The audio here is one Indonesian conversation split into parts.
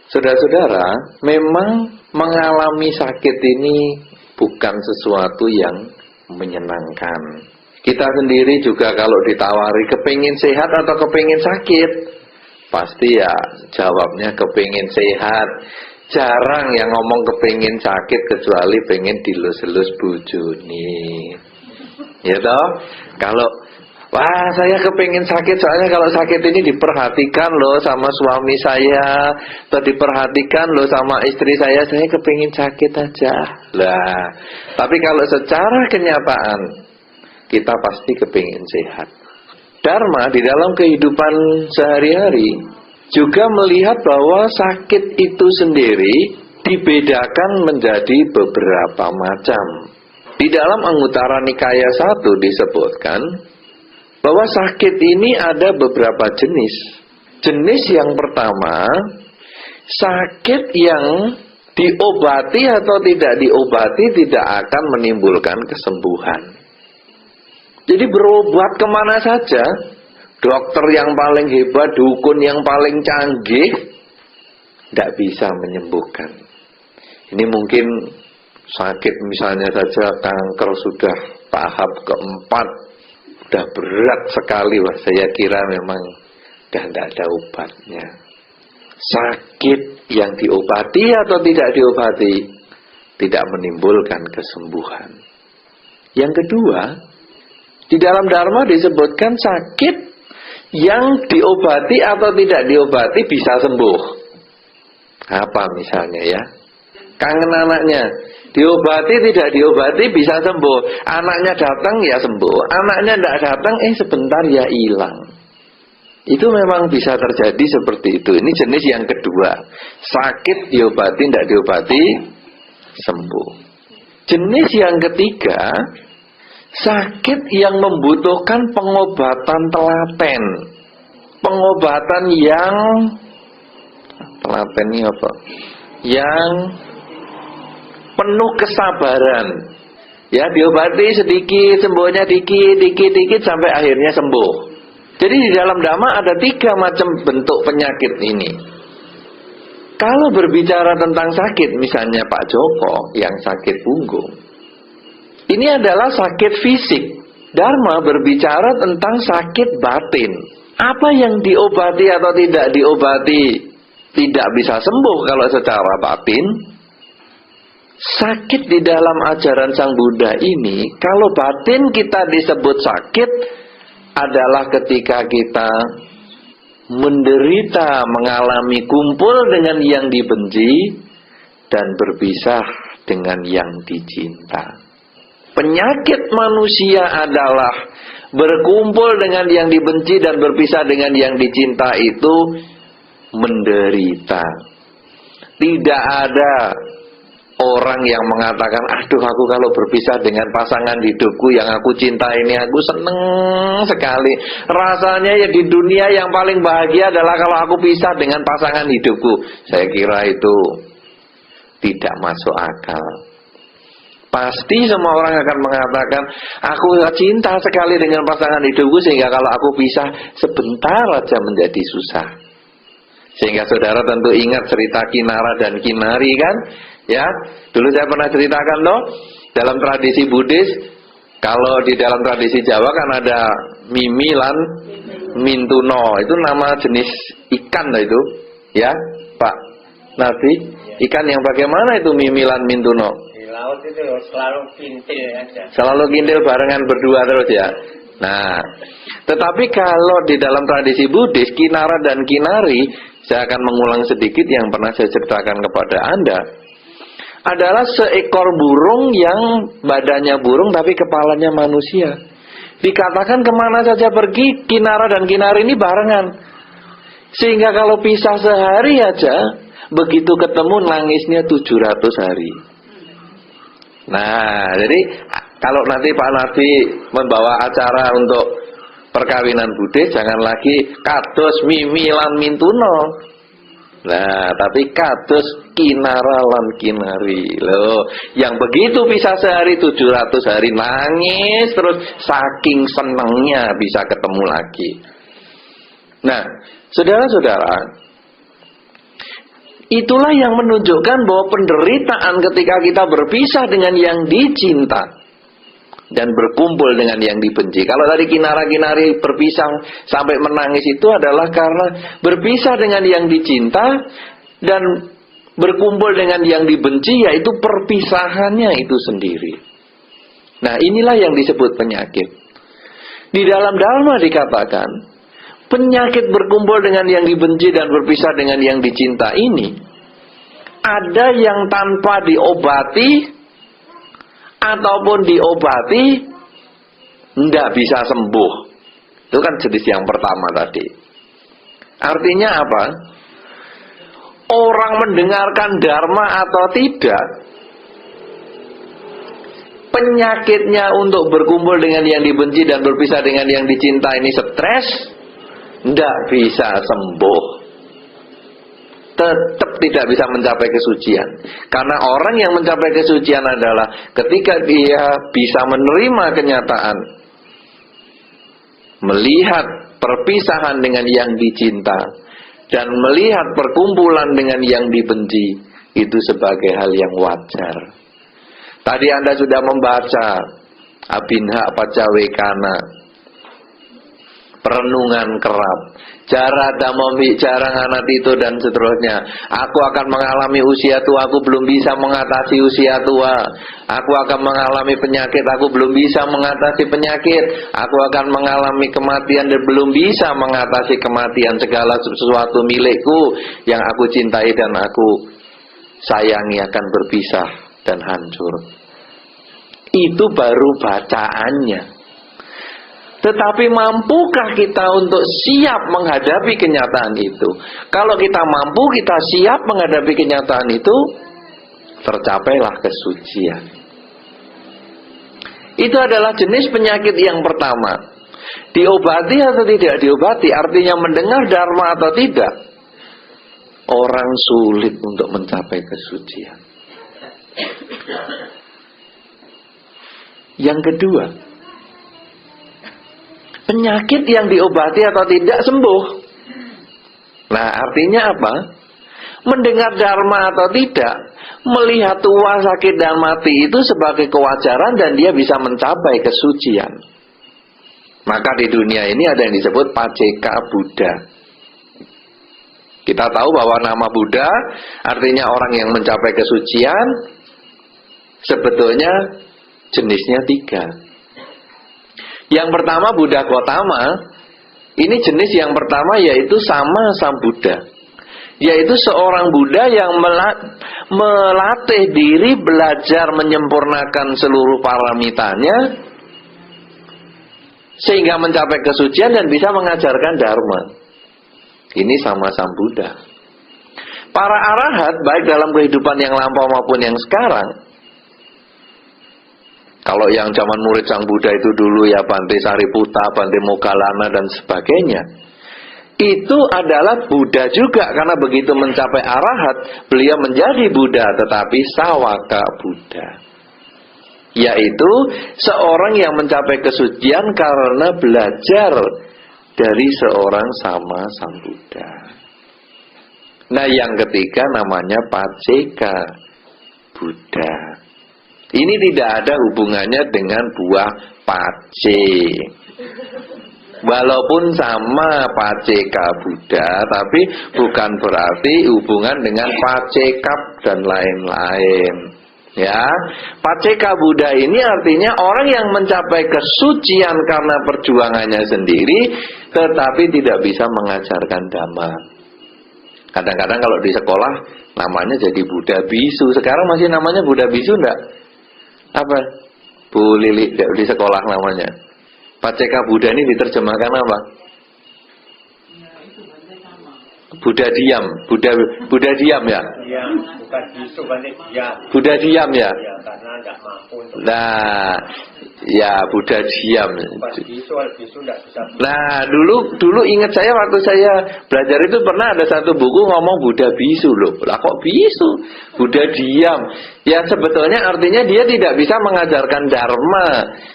Saudara-saudara, memang mengalami sakit ini bukan sesuatu yang menyenangkan. Kita sendiri juga kalau ditawari kepingin sehat atau kepingin sakit, pasti ya jawabnya kepingin sehat. Jarang yang ngomong kepingin sakit kecuali pengen dilus-elus bojone. Ya toh? Kalau wah, saya kepingin sakit, soalnya kalau sakit ini diperhatikan loh sama suami saya, atau diperhatikan loh sama istri saya kepingin sakit aja. Lah, tapi kalau secara kenyataan, kita pasti kepingin sehat. Dharma di dalam kehidupan sehari-hari juga melihat bahwa sakit itu sendiri dibedakan menjadi beberapa macam. Di dalam Anguttara Nikaya 1 disebutkan bahwa sakit ini ada beberapa jenis. Jenis yang pertama, sakit yang diobati atau tidak diobati tidak akan menimbulkan kesembuhan. Jadi berobat kemana saja, dokter yang paling hebat, dukun yang paling canggih, tidak bisa menyembuhkan. Ini mungkin sakit misalnya saja kanker sudah tahap keempat, udah berat sekali, wah saya kira memang udah tidak ada obatnya. Sakit yang diobati atau tidak diobati tidak menimbulkan kesembuhan. Yang kedua, di dalam Dharma disebutkan sakit yang diobati atau tidak diobati bisa sembuh. Apa misalnya ya? Kangen anaknya, diobati tidak diobati bisa sembuh. Anaknya datang ya sembuh, anaknya tidak datang sebentar ya hilang. Itu memang bisa terjadi seperti itu. Ini jenis yang kedua, sakit diobati tidak diobati sembuh. Jenis yang ketiga, sakit yang membutuhkan pengobatan telaten. Pengobatan yang telaten ini apa? Yang penuh kesabaran. Ya, diobati sedikit, sembuhnya dikit sampai akhirnya sembuh. Jadi di dalam Dhamma ada 3 macam bentuk penyakit ini. Kalau berbicara tentang sakit, misalnya Pak Joko yang sakit punggung, ini adalah sakit fisik. Dharma berbicara tentang sakit batin. Apa yang diobati atau tidak diobati tidak bisa sembuh kalau secara batin. Sakit di dalam ajaran Sang Buddha ini, kalau batin kita disebut sakit adalah ketika kita menderita, mengalami kumpul dengan yang dibenci dan berpisah dengan yang dicinta. Penyakit manusia adalah berkumpul dengan yang dibenci dan berpisah dengan yang dicinta, itu menderita. Tidak ada orang yang mengatakan, aduh aku kalau berpisah dengan pasangan hidupku yang aku cinta ini, aku seneng sekali. Rasanya ya di dunia yang paling bahagia adalah kalau aku pisah dengan pasangan hidupku. Saya kira itu tidak masuk akal. Pasti semua orang akan mengatakan, aku cinta sekali dengan pasangan hidupku sehingga kalau aku pisah sebentar aja menjadi susah. Sehingga saudara tentu ingat cerita Kinara dan Kinari kan? Ya, dulu saya pernah ceritakan loh, dalam tradisi Buddhis, kalau di dalam tradisi Jawa kan ada Mimi lan Mintuno, itu nama jenis ikan loh itu, ya Pak Nasi, ikan yang bagaimana itu Mimi lan Mintuno? Di laut itu selalu kintil aja. Selalu kintil barengan berdua terus ya. Nah, tetapi kalau di dalam tradisi Buddhis, Kinara dan Kinari, saya akan mengulang sedikit yang pernah saya ceritakan kepada Anda, adalah seekor burung yang badannya burung tapi kepalanya manusia. Dikatakan kemana saja pergi, Kinara dan Kinari ini barengan. Sehingga kalau pisah sehari aja, begitu ketemu nangisnya 700 hari. Nah, jadi kalau nanti Pak Nabi membawa acara untuk perkawinan Buddhis, jangan lagi kados Mimi lan Mintuno. Nah, tapi kados kinara lan kinari. Loh, yang begitu bisa sehari 700 hari nangis terus saking senengnya bisa ketemu lagi. Nah, saudara-saudara, itulah yang menunjukkan bahwa penderitaan ketika kita berpisah dengan yang dicinta dan berkumpul dengan yang dibenci. Kalau tadi kinara-kinari berpisah sampai menangis itu adalah karena berpisah dengan yang dicinta dan berkumpul dengan yang dibenci, yaitu perpisahannya itu sendiri. Nah, inilah yang disebut penyakit. Di dalam Dharma dikatakan, penyakit berkumpul dengan yang dibenci dan berpisah dengan yang dicinta ini, ada yang tanpa diobati ataupun diobati tidak bisa sembuh. Itu kan jenis yang pertama tadi. Artinya apa? Orang mendengarkan dharma atau tidak, penyakitnya untuk berkumpul dengan yang dibenci dan berpisah dengan yang dicinta ini stres, tidak bisa sembuh. Tetap tidak bisa mencapai kesucian. Karena orang yang mencapai kesucian adalah ketika dia bisa menerima kenyataan, melihat perpisahan dengan yang dicinta, dan melihat perkumpulan dengan yang dibenci, itu sebagai hal yang wajar. Tadi Anda sudah membaca Abinha Pacawekana, perenungan kerap, jarada mombi jarang anak itu dan seterusnya. Aku akan mengalami usia tua, aku belum bisa mengatasi usia tua. Aku akan mengalami penyakit, aku belum bisa mengatasi penyakit. Aku akan mengalami kematian dan belum bisa mengatasi kematian. Segala sesuatu milikku yang aku cintai dan aku sayangi akan berpisah dan hancur. Itu baru bacaannya. Tetapi mampukah kita untuk siap menghadapi kenyataan itu? Kalau kita mampu, kita siap menghadapi kenyataan itu, tercapailah kesucian. Itu adalah jenis penyakit yang pertama. Diobati atau tidak diobati, artinya mendengar dharma atau tidak, orang sulit untuk mencapai kesucian. Yang kedua, penyakit yang diobati atau tidak sembuh. Nah, artinya apa? Mendengar dharma atau tidak, melihat tua, sakit, dan mati itu sebagai kewajaran dan dia bisa mencapai kesucian. Maka di dunia ini ada yang disebut Paceka Buddha. Kita tahu bahwa nama Buddha artinya orang yang mencapai kesucian. Sebetulnya jenisnya 3. Yang pertama Buddha Gotama. Ini jenis yang pertama, yaitu Sama Sambuddha, yaitu seorang Buddha yang melatih diri belajar menyempurnakan seluruh paramitanya sehingga mencapai kesucian dan bisa mengajarkan dharma. Ini Sama Sambuddha. Para arahat baik dalam kehidupan yang lampau maupun yang sekarang, kalau yang zaman murid Sang Buddha itu dulu ya Bante Sariputta, Bante Moggallana dan sebagainya, itu adalah Buddha juga. Karena begitu mencapai arahat, beliau menjadi Buddha, tetapi Sawaka Buddha, yaitu seorang yang mencapai kesucian karena belajar dari seorang Sama Sambuddha. Nah, yang ketiga namanya Paceka Buddha. Ini tidak ada hubungannya dengan buah pace. Walaupun sama Paceka Buddha, tapi bukan berarti hubungan dengan Pacekap dan lain-lain. Ya, Paceka Buddha ini artinya orang yang mencapai kesucian karena perjuangannya sendiri, tetapi tidak bisa mengajarkan dhamma. Kadang-kadang kalau di sekolah namanya jadi Buddha Bisu. Sekarang masih namanya Buddha Bisu enggak? Apa? Bu Lili di sekolah namanya. Paceka Buddha ini diterjemahkan apa? Buddha diam, Buddha diam ya. Iya, bukan bisu berarti diam. Buddha diam ya. Ya, karena tidak mampu untuk. Nah, ya Buddha diam. Bukan bisu tidak bisa. Nah, dulu ingat saya waktu saya belajar itu pernah ada satu buku ngomong Buddha bisu loh. Lah kok bisu? Buddha diam. Ya sebetulnya artinya dia tidak bisa mengajarkan dharma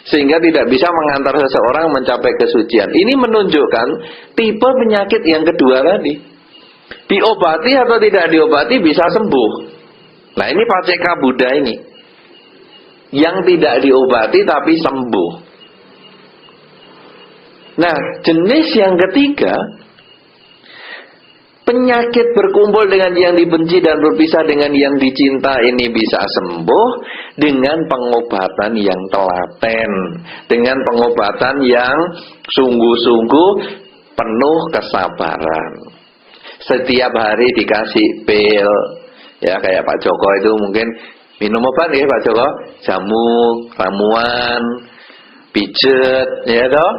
sehingga tidak bisa mengantar seseorang mencapai kesucian. Ini menunjukkan tipe penyakit yang kedua tadi. Diobati atau tidak diobati bisa sembuh. Nah, ini Paceka Buddha ini. Yang tidak diobati tapi sembuh. Nah, jenis yang ketiga, penyakit berkumpul dengan yang dibenci dan berpisah dengan yang dicinta ini bisa sembuh dengan pengobatan yang telaten, dengan pengobatan yang sungguh-sungguh penuh kesabaran. Setiap hari dikasih pil, ya kayak Pak Joko itu mungkin minum obat ya Pak Joko, jamu, ramuan, pijet, ya toh,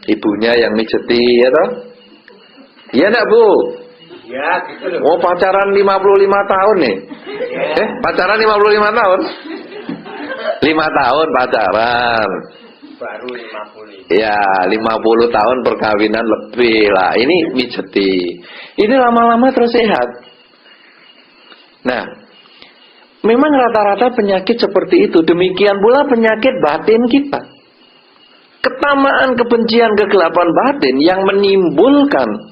ibunya yang mijeti, ya toh, iya enggak Bu? Ya, gitu loh. Oh pacaran 55 tahun nih, pacaran 55 tahun, 5 tahun pacaran. Baru 50. Ya 50 tahun perkawinan lebih lah. Ini mijeti. Ini lama-lama terus sehat. Nah, memang rata-rata penyakit seperti itu. Demikian pula penyakit batin kita. Ketamaan, kebencian, kegelapan batin yang menimbulkan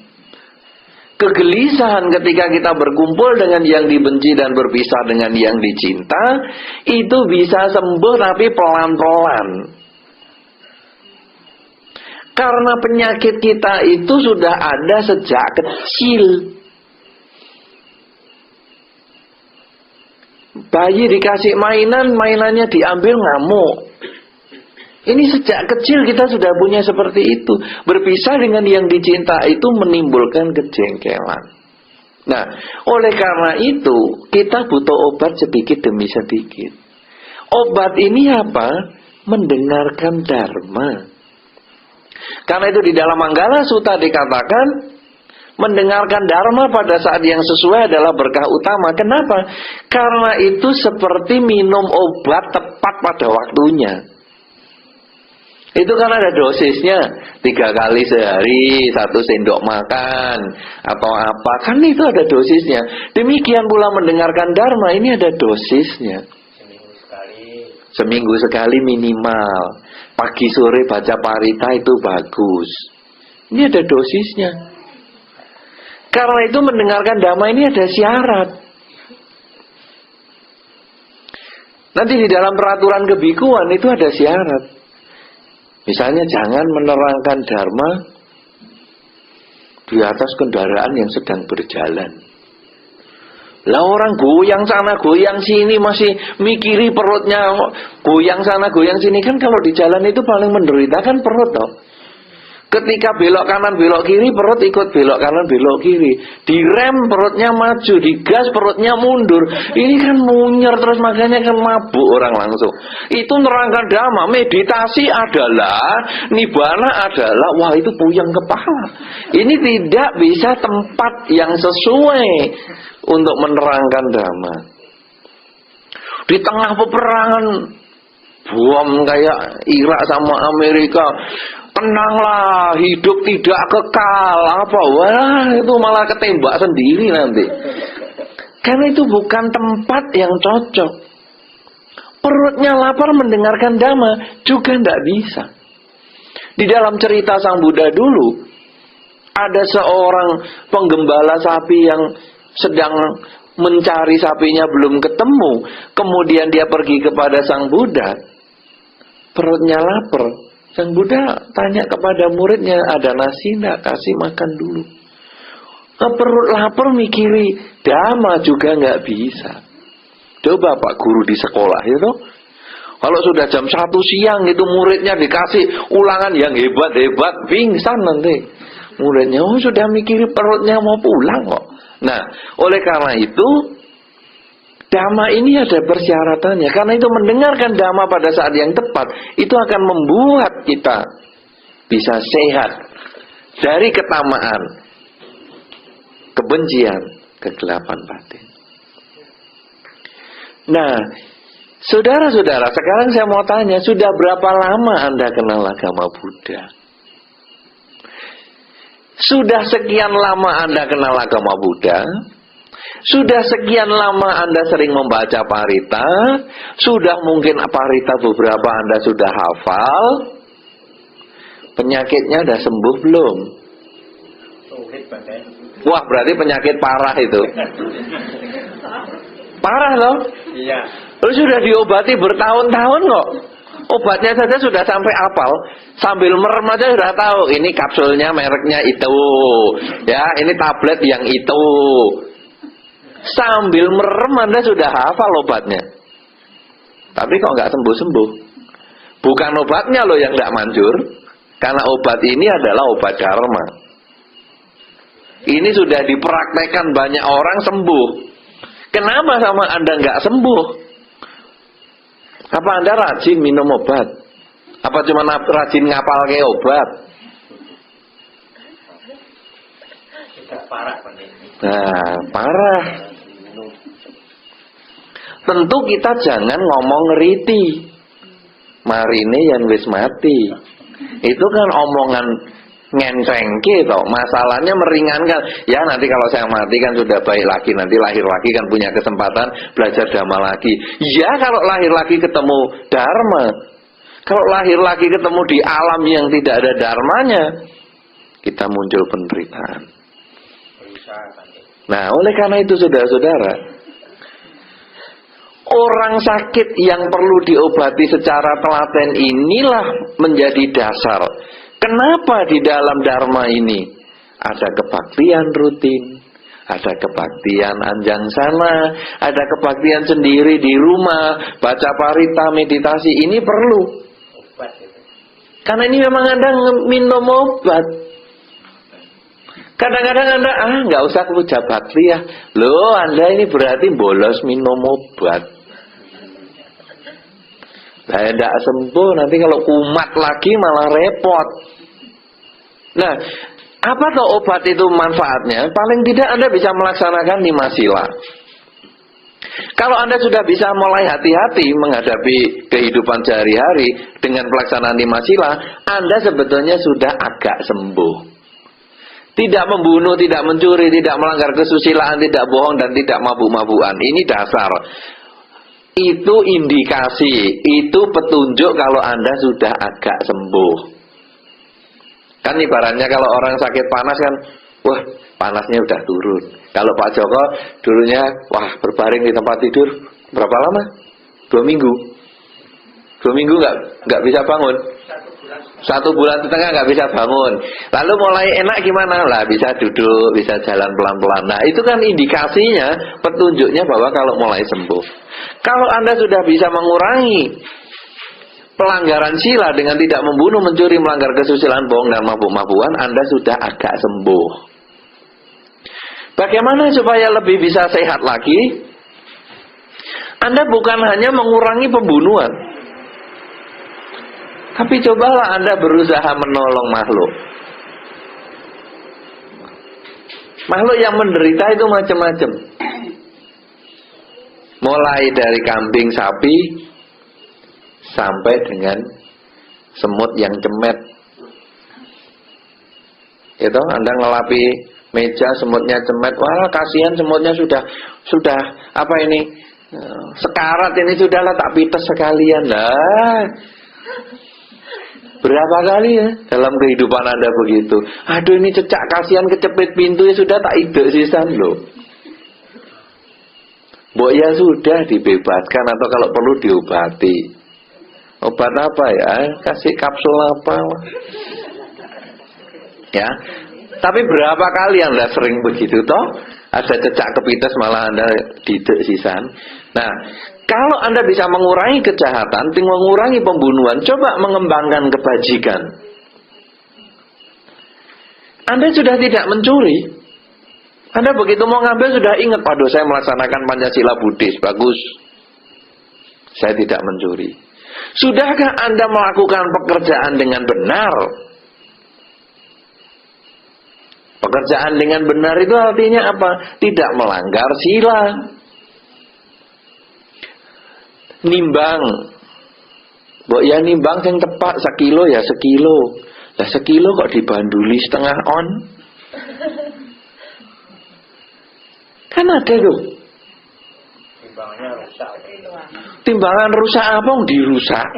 kegelisahan ketika kita berkumpul dengan yang dibenci dan berpisah dengan yang dicinta, itu bisa sembuh tapi pelan-pelan. Karena penyakit kita itu sudah ada sejak kecil. Bayi dikasih mainan, mainannya diambil ngamuk. Ini sejak kecil kita sudah punya seperti itu. Berpisah dengan yang dicinta itu menimbulkan kejengkelan. Nah, oleh karena itu kita butuh obat sedikit demi sedikit. Obat ini apa? Mendengarkan dharma. Karena itu di dalam Manggala Sutta dikatakan mendengarkan dharma pada saat yang sesuai adalah berkah utama. Kenapa? Karena itu seperti minum obat tepat pada waktunya. Itu kan ada dosisnya, 3 kali sehari, 1 sendok makan atau apa, kan itu ada dosisnya. Demikian pula mendengarkan dharma ini ada dosisnya. Seminggu sekali minimal. Pagi sore baca parita itu bagus. Ini ada dosisnya. Karena itu mendengarkan dhamma ini ada syarat. Nanti di dalam peraturan kebikuan itu ada syarat. Misalnya jangan menerangkan dharma di atas kendaraan yang sedang berjalan. Lah orang goyang sana goyang sini masih mikiri perutnya, goyang sana goyang sini, kan kalau di jalan itu paling menderita kan perut toh. Ketika belok kanan belok kiri perut ikut belok kanan belok kiri. Direm perutnya maju, digas perutnya mundur. Ini kan munyer terus, makanya kan mabuk orang langsung. Itu nerangkan dhamma, meditasi adalah, nibbana adalah, wah itu puyeng kepala. Ini tidak bisa tempat yang sesuai untuk menerangkan dhamma. Di tengah peperangan bom kayak Irak sama Amerika, tenanglah, hidup tidak kekal apa, wah itu malah ketembak sendiri nanti. Karena itu bukan tempat yang cocok. Perutnya lapar mendengarkan dhamma juga tidak bisa. Di dalam cerita Sang Buddha dulu ada seorang penggembala sapi yang sedang mencari sapinya belum ketemu. Kemudian dia pergi kepada Sang Buddha. Perutnya lapar. Sang Buddha tanya kepada muridnya, ada nasi enggak? Kasih makan dulu. Perut lapar mikiri dhamma juga enggak bisa. Coba Pak Guru di sekolah itu, kalau sudah jam 1 siang itu muridnya dikasih ulangan yang hebat-hebat, pingsan nanti. Muridnya, oh sudah mikiri perutnya mau pulang kok. Nah, oleh karena itu dhamma ini ada persyaratannya. Karena itu mendengarkan dhamma pada saat yang tepat itu akan membuat kita bisa sehat dari ketamaan, kebencian, kegelapan batin. Nah, saudara-saudara, sekarang saya mau tanya, sudah berapa lama Anda kenal agama Buddha? Sudah sekian lama Anda kenal agama Buddha? Sudah sekian lama Anda sering membaca parita? Sudah mungkin parita beberapa Anda sudah hafal? Penyakitnya sudah sembuh belum? Wah, berarti penyakit parah itu. Parah loh. Iya. Lu sudah diobati bertahun-tahun kok. Obatnya saja sudah sampai hafal. Sambil merem aja sudah tahu. Ini kapsulnya mereknya itu. Ya, ini tablet yang itu. Sambil merem Anda sudah hafal obatnya. Tapi kok nggak sembuh-sembuh. Bukan obatnya loh yang nggak manjur. Karena obat ini adalah obat dharma. Ini sudah dipraktekkan banyak orang sembuh. Kenapa sama Anda nggak sembuh? Apa Anda rajin minum obat? Apa cuma rajin ngapal ke obat? Sudah parah Pak. Nah, parah. Tentu kita jangan ngomong ngeriti. Marine yang wis mati. Itu kan omongan ngencengke toh. Masalahnya meringankan. Ya nanti kalau saya mati kan sudah baik lagi. Nanti lahir lagi kan punya kesempatan belajar dharma lagi. Ya kalau lahir lagi ketemu dharma. Kalau lahir lagi ketemu di alam yang tidak ada dharmanya, kita muncul penderitaan. Nah, oleh karena itu saudara-saudara, orang sakit yang perlu diobati secara telaten inilah menjadi dasar. Kenapa di dalam dharma ini ada kebaktian rutin, ada kebaktian anjang sana, ada kebaktian sendiri di rumah, baca parita, meditasi, ini perlu. Karena ini memang Anda minum obat. Kadang-kadang Anda, nggak usah puja bakti ya. Loh, Anda ini berarti bolos minum obat. Nah, tidak sembuh, nanti kalau kumat lagi malah repot. Nah, apa toh obat itu manfaatnya? Paling tidak Anda bisa melaksanakan 5 sila. Kalau Anda sudah bisa mulai hati-hati menghadapi kehidupan sehari-hari dengan pelaksanaan 5 sila, Anda sebetulnya sudah agak sembuh. Tidak membunuh, tidak mencuri, tidak melanggar kesusilaan, tidak bohong, dan tidak mabuk-mabukan. Ini dasar. Itu indikasi, itu petunjuk kalau Anda sudah agak sembuh. Kan ibaratnya kalau orang sakit panas kan, wah panasnya udah turun. Kalau Pak Joko dulunya, wah berbaring di tempat tidur berapa lama? 2 minggu. 2 minggu nggak bisa bangun. 1 bulan setengah nggak bisa bangun. Lalu mulai enak gimana? Lah bisa duduk, bisa jalan pelan-pelan. Nah itu kan indikasinya, petunjuknya bahwa kalau mulai sembuh. Kalau Anda sudah bisa mengurangi pelanggaran sila dengan tidak membunuh, mencuri, melanggar kesusilaan, bohong, dan mabuk-mabukan, Anda sudah agak sembuh. Bagaimana supaya lebih bisa sehat lagi? Anda bukan hanya mengurangi pembunuhan, tapi cobalah Anda berusaha menolong makhluk. Makhluk yang menderita itu macam-macam. Mulai dari kambing, sapi, sampai dengan semut yang cemet. Itu Anda ngelapi meja, semutnya cemet. Wah, kasihan semutnya sudah apa ini? Sekarat ini sudahlah tak pites sekalian. Lah. Berapa kali ya dalam kehidupan Anda begitu? Aduh ini cecak kasihan kecepit pintu ya sudah tak ide sisan loh. Mbok ya sudah dibebaskan atau kalau perlu diobati. Obat apa ya? Kasih kapsul apa? Ya. Tapi berapa kali Anda sering begitu toh? Ada cecak kepites malah Anda didek sisan. Nah, kalau Anda bisa mengurangi kejahatan, mengurangi pembunuhan, coba mengembangkan kebajikan. Anda sudah tidak mencuri. Anda begitu mau ngambil sudah ingat, waduh saya melaksanakan Pancasila Buddhis, bagus. Saya tidak mencuri. Sudahkah Anda melakukan pekerjaan dengan benar? Pekerjaan dengan benar itu artinya apa? Tidak melanggar sila. Nimbang, mbok ya nimbang yang tepat sekilo ya sekilo. Lah sekilo kok dibanduli setengah on? Kan ada tuh. Timbangannya rusak. Timbangan rusak apa yang dirusak?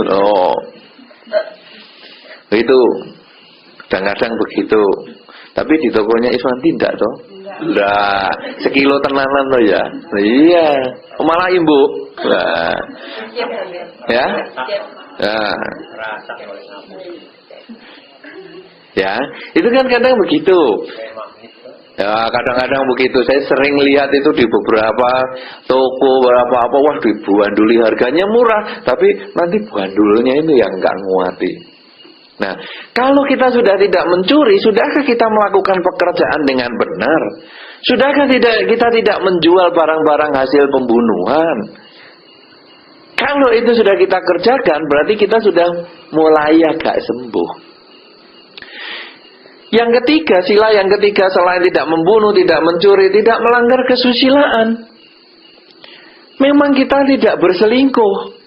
Oh. Itu kadang-kadang begitu. Tapi di tokonya Iswan tidak toh? Lah, sekilo tenanan loh ya. Iya, malah ibu. Lah. Ya? Ya. Ya, itu kan kadang begitu. Ya, kadang-kadang begitu. Saya sering lihat itu di beberapa toko, beberapa apa, wah dibanduli harganya murah, tapi nanti bandulnya itu yang nggak nguati. Nah, kalau kita sudah tidak mencuri, sudahkah kita melakukan pekerjaan dengan benar? Sudahkah kita tidak menjual barang-barang hasil pembunuhan? Kalau itu sudah kita kerjakan, berarti kita sudah mulai agak sembuh. Yang ketiga, sila yang ketiga selain tidak membunuh, tidak mencuri, tidak melanggar kesusilaan. Memang kita tidak berselingkuh.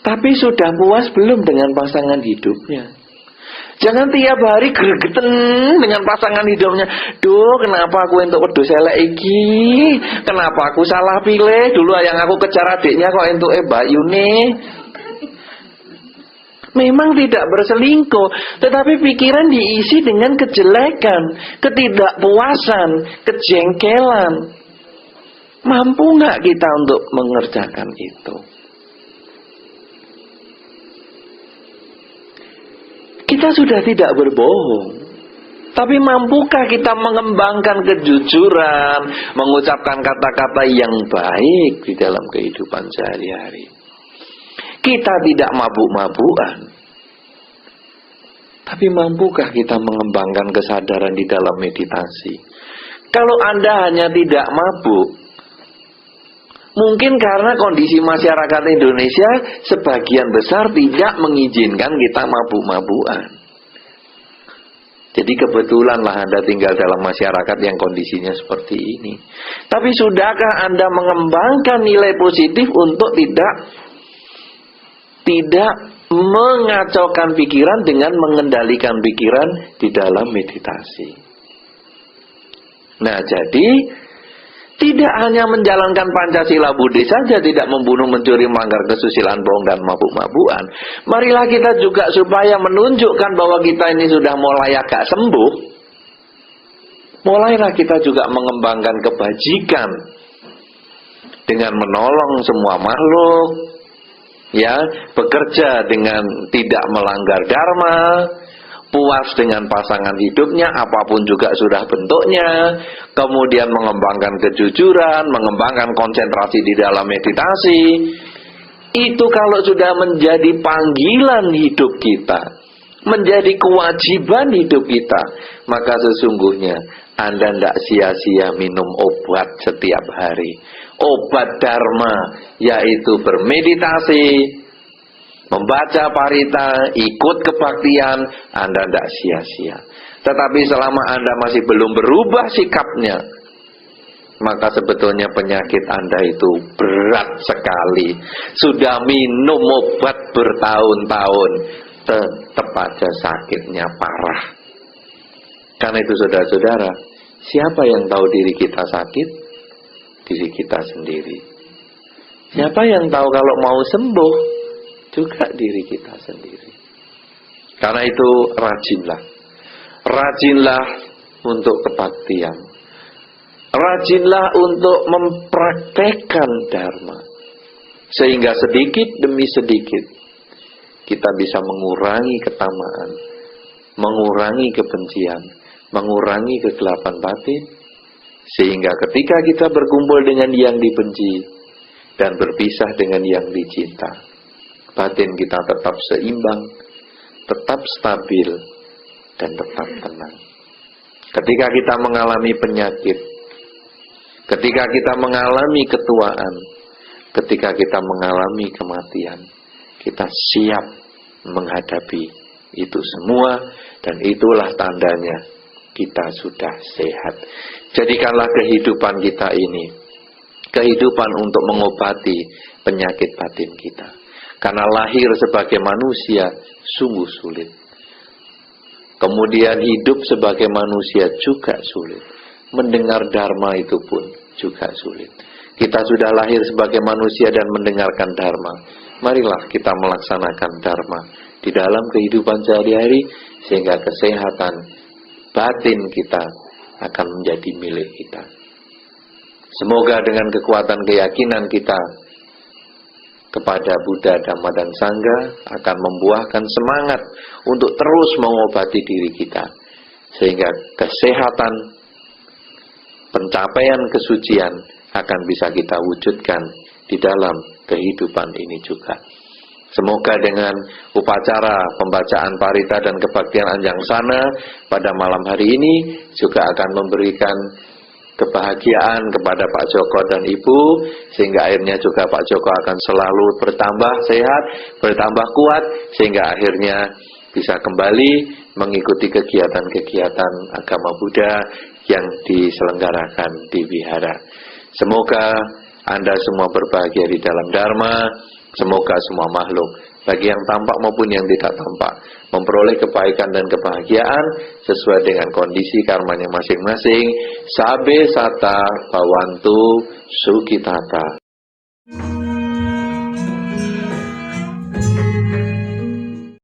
Tapi sudah puas belum dengan pasangan hidupnya? Jangan tiap hari gregeten dengan pasangan hidupnya. Duh, kenapa aku entuk wedhus elek iki? Kenapa aku salah pilih? Dulu yang aku kejar adiknya kok entuk Bayune. Memang tidak berselingkuh, tetapi pikiran diisi dengan kejelekan, ketidakpuasan, kejengkelan. Mampu nggak kita untuk mengerjakan itu? Kita sudah tidak berbohong, tapi mampukah kita mengembangkan kejujuran, mengucapkan kata-kata yang baik di dalam kehidupan sehari-hari? Kita tidak mabuk-mabukan, tapi mampukah kita mengembangkan kesadaran di dalam meditasi? Kalau Anda hanya tidak mabuk, mungkin karena kondisi masyarakat Indonesia sebagian besar tidak mengizinkan kita mabuk-mabukan. Jadi kebetulanlah Anda tinggal dalam masyarakat yang kondisinya seperti ini. Tapi sudahkah Anda mengembangkan nilai positif untuk tidak mengacaukan pikiran dengan mengendalikan pikiran di dalam meditasi? Nah, jadi tidak hanya menjalankan Pancasila Buddhis saja, tidak membunuh, mencuri, melanggar kesusilaan, bohong, dan mabuk-mabukan. Marilah kita juga supaya menunjukkan bahwa kita ini sudah mulai agak sembuh. Mulailah kita juga mengembangkan kebajikan dengan menolong semua makhluk, ya, bekerja dengan tidak melanggar dharma, puas dengan pasangan hidupnya apapun juga sudah bentuknya, kemudian mengembangkan kejujuran, mengembangkan konsentrasi di dalam meditasi. Itu kalau sudah menjadi panggilan hidup kita, menjadi kewajiban hidup kita, maka sesungguhnya Anda tidak sia-sia minum obat setiap hari. Obat dharma, yaitu bermeditasi, membaca parita, ikut kebaktian, Anda tidak sia-sia. Tetapi selama Anda masih belum berubah sikapnya, maka sebetulnya penyakit Anda itu berat sekali. Sudah minum obat bertahun-tahun, tetap aja sakitnya parah. Karena itu saudara-saudara, siapa yang tahu diri kita sakit? Diri kita sendiri. Siapa yang tahu kalau mau sembuh? Juga diri kita sendiri. Karena itu rajinlah. Rajinlah untuk kebaktian. Rajinlah untuk mempraktekkan dharma. Sehingga sedikit demi sedikit kita bisa mengurangi ketamaan, mengurangi kebencian, mengurangi kegelapan batin. Sehingga ketika kita berkumpul dengan yang dibenci dan berpisah dengan yang dicinta, batin kita tetap seimbang, tetap stabil, dan tetap tenang. Ketika kita mengalami penyakit, ketika kita mengalami ketuaan, ketika kita mengalami kematian, kita siap menghadapi itu semua, dan itulah tandanya kita sudah sehat. Jadikanlah kehidupan kita ini kehidupan untuk mengobati penyakit batin kita. Karena lahir sebagai manusia sungguh sulit. Kemudian hidup sebagai manusia juga sulit. Mendengar dharma itu pun juga sulit. Kita sudah lahir sebagai manusia dan mendengarkan dharma. Marilah kita melaksanakan dharma di dalam kehidupan sehari-hari, sehingga kesehatan batin kita akan menjadi milik kita. Semoga dengan kekuatan keyakinan kita kepada Buddha, Dhamma, dan Sangha akan membuahkan semangat untuk terus mengobati diri kita, sehingga kesehatan, pencapaian kesucian akan bisa kita wujudkan di dalam kehidupan ini juga. Semoga dengan upacara pembacaan parita dan kebaktian Anjangsana pada malam hari ini juga akan memberikan kebahagiaan kepada Pak Joko dan Ibu, sehingga akhirnya juga Pak Joko akan selalu bertambah sehat, bertambah kuat, sehingga akhirnya bisa kembali mengikuti kegiatan-kegiatan agama Buddha yang diselenggarakan di wihara. Semoga Anda semua berbahagia di dalam Dharma. Semoga semua makhluk, bagi yang tampak maupun yang tidak tampak, memperoleh kebaikan dan kebahagiaan sesuai dengan kondisi karmanya masing-masing. Sabe sata bawantu sukitata.